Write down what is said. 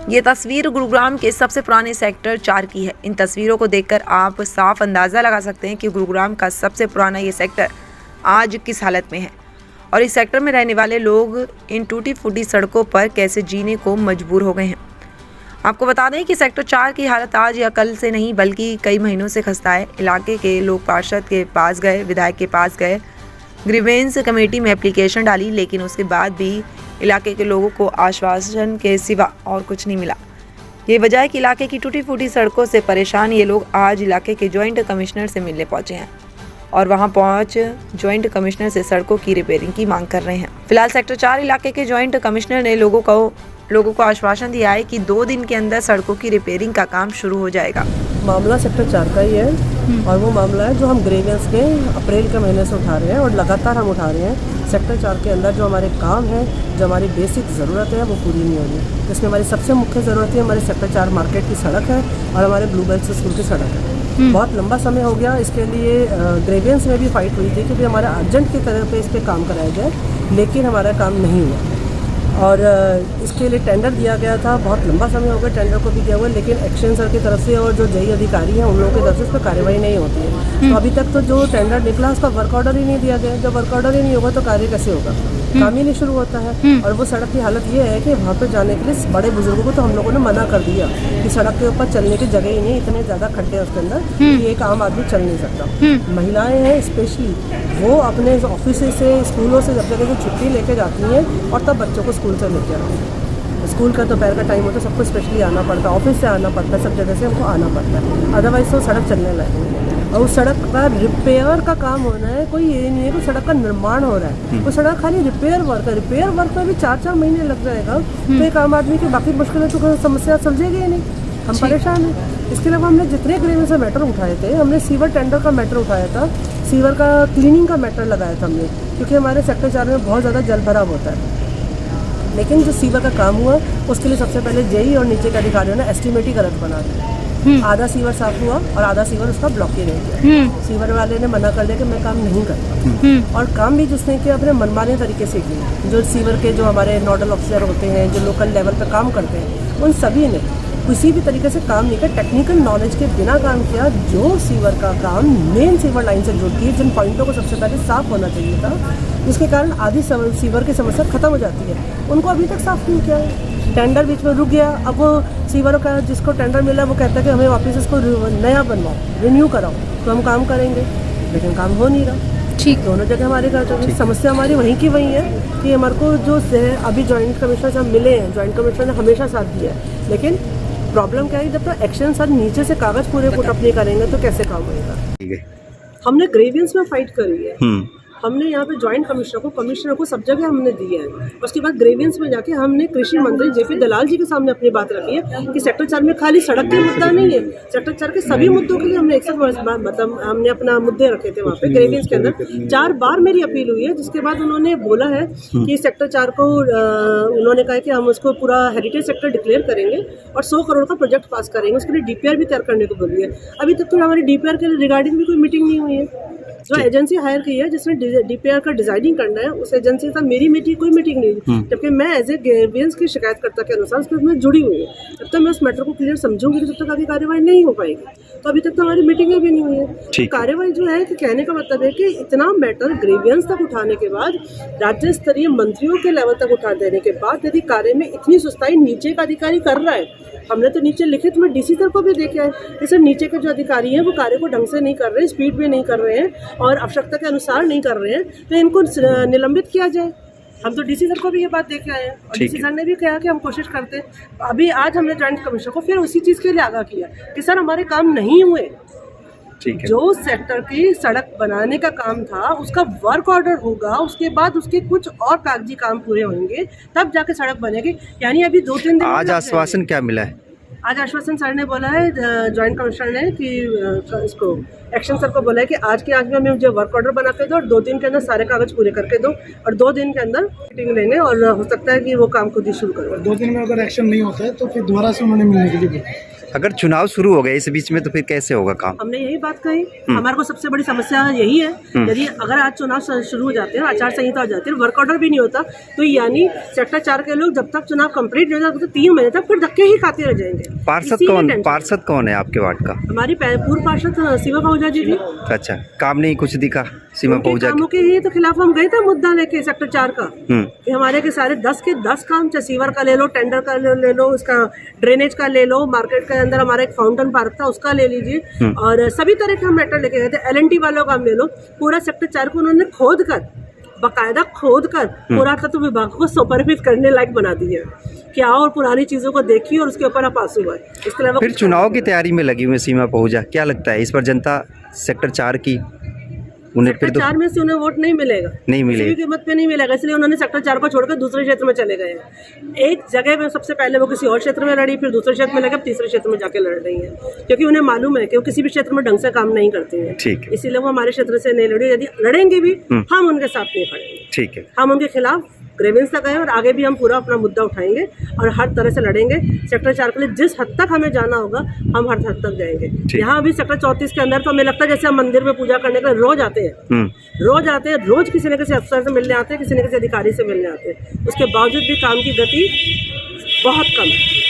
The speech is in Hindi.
ये तस्वीर गुरुग्राम के सबसे पुराने सेक्टर 4 की है। इन तस्वीरों को देखकर आप साफ अंदाज़ा लगा सकते हैं कि गुरुग्राम का सबसे पुराना ये सेक्टर आज किस हालत में है और इस सेक्टर में रहने वाले लोग इन टूटी फूटी सड़कों पर कैसे जीने को मजबूर हो गए हैं। आपको बता दें कि सेक्टर 4 की हालत आज या कल से नहीं बल्कि कई महीनों से खस्ता है। इलाके के लोग पार्षद के पास गए, विधायक के पास गए, ग्रीवेंस कमेटी में एप्लीकेशन डाली, लेकिन उसके बाद भी इलाके के लोगों को आश्वासन के सिवा और कुछ नहीं मिला। ये वजह है कि इलाके की टूटी फूटी सड़कों से परेशान ये लोग आज इलाके के जॉइंट कमिश्नर से मिलने पहुंचे हैं और वहां पहुंच जॉइंट कमिश्नर से सड़कों की रिपेयरिंग की मांग कर रहे हैं। फिलहाल सेक्टर 4 इलाके के जॉइंट कमिश्नर ने लोगों को आश्वासन दिया है कि 2 दिन के अंदर सड़कों की रिपेयरिंग का काम शुरू हो जाएगा। मामला सेक्टर 4 का ही है और वो मामला है जो हम ग्रीवेंस के अप्रैल के महीने से उठा रहे हैं और लगातार हम उठा रहे हैं। सेक्टर 4 के अंदर जो हमारे काम है, जो हमारी बेसिक ज़रूरत है वो पूरी नहीं हो रही है। इसमें हमारी सबसे मुख्य ज़रूरत है हमारे सेक्टर 4 मार्केट की सड़क है और हमारे ब्लूबेल्स स्कूल की सड़क है। बहुत लंबा समय हो गया इसके लिए ग्रीवेंस में भी फाइट हुई थी कि हमारा अर्जेंट की तरह पे इस पर काम कराया जाए, लेकिन हमारा काम नहीं हुआ और इसके लिए टेंडर दिया गया था। बहुत लंबा समय हो गया टेंडर को भी दिया हुआ, लेकिन एक्शन सर की तरफ से और जो जेई अधिकारी हैं उन लोगों की तरफ से उस पर कार्रवाई नहीं होती है। तो अभी तक तो जो टेंडर निकला उसका वर्क ऑर्डर ही नहीं दिया गया। जब वर्क ऑर्डर ही नहीं होगा तो कार्य कैसे होगा? काम ही नहीं शुरू होता है। और वो सड़क की हालत ये है कि वहाँ पर जाने के लिए बड़े बुजुर्गों को तो हम लोगों ने मना कर दिया कि सड़क के ऊपर चलने की जगह ही नहीं, इतने ज़्यादा खड्डे हैं उसके अंदर कि एक आम आदमी चल नहीं सकता। महिलाएं हैं स्पेशली, वो अपने ऑफिस से स्कूलों से जब जगह से छुट्टी लेके जाती हैं और तब बच्चों को स्कूल से लेके आती हैं। स्कूल का दोपहर का टाइम होता है, सबको स्पेशली आना पड़ता है, ऑफिस से आना पड़ता है, सब जगह से हमको आना पड़ता है। अदरवाइज तो सड़क चलने लायक नहीं है। और उस सड़क का रिपेयर का काम होना है, कोई ये नहीं है कि सड़क का निर्माण हो रहा है। वो सड़क खाली रिपेयर वर्क है। रिपेयर वर्क में भी 4-4 महीने लग जाएगा तो एक आम आदमी की बाकी मुश्किलें तो समस्या सुलझेगी ही नहीं। हम परेशान हैं। इसके अलावा हमने जितने ग्रीवेंस से मैटर उठाए थे, हमने सीवर टेंडर का मैटर उठाया था, सीवर का क्लीनिंग का मैटर लगाया था हमने, क्योंकि हमारे सेक्टर 4 में बहुत ज़्यादा जल भराव होता है। लेकिन जो सीवर का काम हुआ उसके लिए सबसे पहले जेई और नीचे के अधिकारियों ने एस्टिमेट ही गलत बना दिया। आधा सीवर साफ हुआ और आधा सीवर उसका ब्लॉक ही रह गया। सीवर वाले ने मना कर दिया कि मैं काम नहीं करता और काम भी जिसने किया अपने मनमाने तरीके से किया। जो सीवर के जो हमारे नोडल ऑफिसर होते हैं, जो लोकल लेवल पर काम करते हैं, उन सभी ने किसी भी तरीके से काम नहीं किया, टेक्निकल नॉलेज के बिना काम किया। जो सीवर का काम मेन सीवर लाइन से जुड़ती है, जिन पॉइंटों को सबसे पहले साफ होना चाहिए था, जिसके कारण आधी सीवर की समस्या खत्म हो जाती है, उनको अभी तक साफ नहीं किया है। टेंडर बीच में रुक गया। अब वो सीवर का जिसको टेंडर मिला वो कहता है कि हमें वापस इसको नया बनवाओ, रिन्यू कराओ, तो हम काम करेंगे, लेकिन काम हो नहीं रहा। ठीक, दोनों जगह हमारे घर समस्या हमारी वहीं की वहीं है कि हमारे को जो अभी जॉइंट कमिश्नर से हम मिले हैं, जॉइंट कमिश्नर ने हमेशा साथ दिया है, लेकिन प्रॉब्लम क्या है, जब तक एक्शन सर नीचे से कागज पूरे पुटअप नहीं करेंगे तो कैसे काम होगा। हमने ग्रीवेंस में फाइट करी है। हमने यहाँ पे जॉइंट कमिश्नर को सब जगह हमने दिया है। उसके बाद ग्रीवेंस में जाके हमने कृषि मंत्री जेपी दलाल जी के सामने अपनी बात रखी है कि सेक्टर 4 में खाली सड़क का मुद्दा नहीं है, सेक्टर 4 के सभी मुद्दों के लिए हमने 61 मतलब हमने अपना मुद्दे रखे थे वहाँ पे ग्रीवेंस के अंदर। 4 बार मेरी अपील हुई है, जिसके बाद उन्होंने बोला है कि सेक्टर 4 को उन्होंने कहा कि हम उसको पूरा हेरिटेज सेक्टर डिक्लेयर करेंगे और 100 करोड़ का प्रोजेक्ट पास करेंगे। उसके लिए DPR भी तैयार करने को बोली है। अभी तक तो हमारी DPR के रिगार्डिंग भी कोई मीटिंग नहीं हुई है। जो एजेंसी हायर की है जिसने DPR का डिजाइनिंग करना है, उस एजेंसी से मेरी कोई मीटिंग नहीं हुई, जबकि मैं एज ए ग्रीवेंस की शिकायतकर्ता के अनुसार उसमें मैं जुड़ी हुई हूँ। जब तक मैं उस मैटर को क्लियर समझूंगी तो जब तक आगे कार्यवाही नहीं हो पाएगी। तो अभी तक तो हमारी मीटिंगें भी नहीं हुई है। कार्यवाही जो है कि कहने का मतलब है कि इतना मैटर ग्रीवेंस तक उठाने के बाद, राज्य स्तरीय मंत्रियों के लेवल तक उठा देने के बाद, यदि कार्य में इतनी सुस्ताई नीचे का अधिकारी कर रहा है, हमने तो नीचे लिखित में DC सर को भी देखा है, जैसे नीचे के जो अधिकारी हैं वो कार्य को ढंग से नहीं कर रहे हैं, स्पीड में नहीं कर रहे हैं और आवश्यकता के अनुसार नहीं कर रहे हैं, तो इनको निलंबित किया जाए। हम तो DC सर को भी ये बात देख के आए हैं और DC सर ने भी कहा कि हम कोशिश करते हैं। अभी आज हमने जॉइंट कमिश्नर को फिर उसी चीज़ के लिए आगाह किया कि सर हमारे काम नहीं हुए। जो सेक्टर की सड़क बनाने का काम था उसका वर्क ऑर्डर होगा, उसके बाद उसके कुछ और कागजी काम पूरे होंगे, तब जाके सड़क बनेगी। यानी अभी 2-3 दिन आज आश्वासन क्या मिला है? आज आश्वासन सर ने बोला है, जॉइंट कमिश्नर ने, कि इसको एक्शन सर को बोला है कि आज के आज में मुझे वर्क ऑर्डर बना के दो और 2 दिन के अंदर सारे कागज पूरे करके दो और 2 दिन के अंदर मीटिंग लेंगे और हो सकता है कि वो काम खुद ही शुरू करें। 2 दिन में अगर एक्शन नहीं होता है तो फिर दोबारा से उन्होंने मिलने के लिए बोला। अगर चुनाव शुरू हो गए इस बीच में तो फिर कैसे होगा काम? हमने यही बात कही, हमारे को सबसे बड़ी समस्या यही है, यदि अगर आज चुनाव शुरू हो जाते हैं, आचार संहिता हो जाती है, वर्क ऑर्डर भी नहीं होता, तो यानी सेक्टर 4 के लोग जब तक चुनाव कंप्लीट नहीं हो जाता तो 3 महीने तक फिर धक्के ही खाते रह जाएंगे। पार्षद कौन है आपके वार्ड का? हमारी पूर्व पार्षद सीमा पहुजा जी थी। अच्छा, काम नहीं कुछ दिखा सीमा पहुजा कामों के ही तो खिलाफ हम गए थे मुद्दा लेके सेक्टर 4 का, कि हमारे के सारे 10 के 10 काम, चाहे सीवर का ले लो, टेंडर का ले लो, उसका ड्रेनेज का ले लो, मार्केट के अंदर हमारा एक फाउंटेन पार्क था उसका ले लीजिए, और सभी तरह के हम मैटर लेके गए थे। LNT वालों का हम ले लो, पूरा सेक्टर 4 को उन्होंने खोद कर, बाकायदा खोद कर पुरातत्व विभाग को सुपरविज करने लायक बना दिया, क्या और पुरानी चीजों को देखी और उसके ऊपर आप आंसू आए। इसके अलावा फिर चुनाव की तैयारी में लगी हुई सीमा पहुजा, क्या लगता है इस पर जनता सेक्टर 4 की उन्हें फिर 4 में से उन्हें वोट नहीं मिलेगा, नहीं मिलेगा, किसी भी कीमत पे नहीं मिलेगा, इसलिए उन्होंने सेक्टर 4 को छोड़कर दूसरे क्षेत्र में चले गए हैं। एक जगह में सबसे पहले वो किसी और क्षेत्र में लड़ी, फिर दूसरे क्षेत्र में लगे, तीसरे क्षेत्र में जाके लड़ रही है, क्योंकि उन्हें मालूम है कि वो किसी भी क्षेत्र में ढंग से काम नहीं करती है। ठीक है, इसीलिए वो हमारे क्षेत्र से नहीं लड़ी। यदि लड़ेंगे भी हम उनके साथ नहीं खड़ेंगे, ठीक है, हम उनके खिलाफ ग्रेवेंस तक गए और आगे भी हम पूरा अपना मुद्दा उठाएंगे और हर तरह से लड़ेंगे। सेक्टर 4 के लिए जिस हद तक हमें जाना होगा हम हर हद तक जाएंगे। यहाँ अभी सेक्टर 34 के अंदर तो हमें लगता है जैसे हम मंदिर में पूजा करने के लिए रोज आते हैं, रोज किसी न किसी अफसर से मिलने आते हैं, किसी न किसी अधिकारी से मिलने आते हैं, उसके बावजूद भी काम की गति बहुत कम है।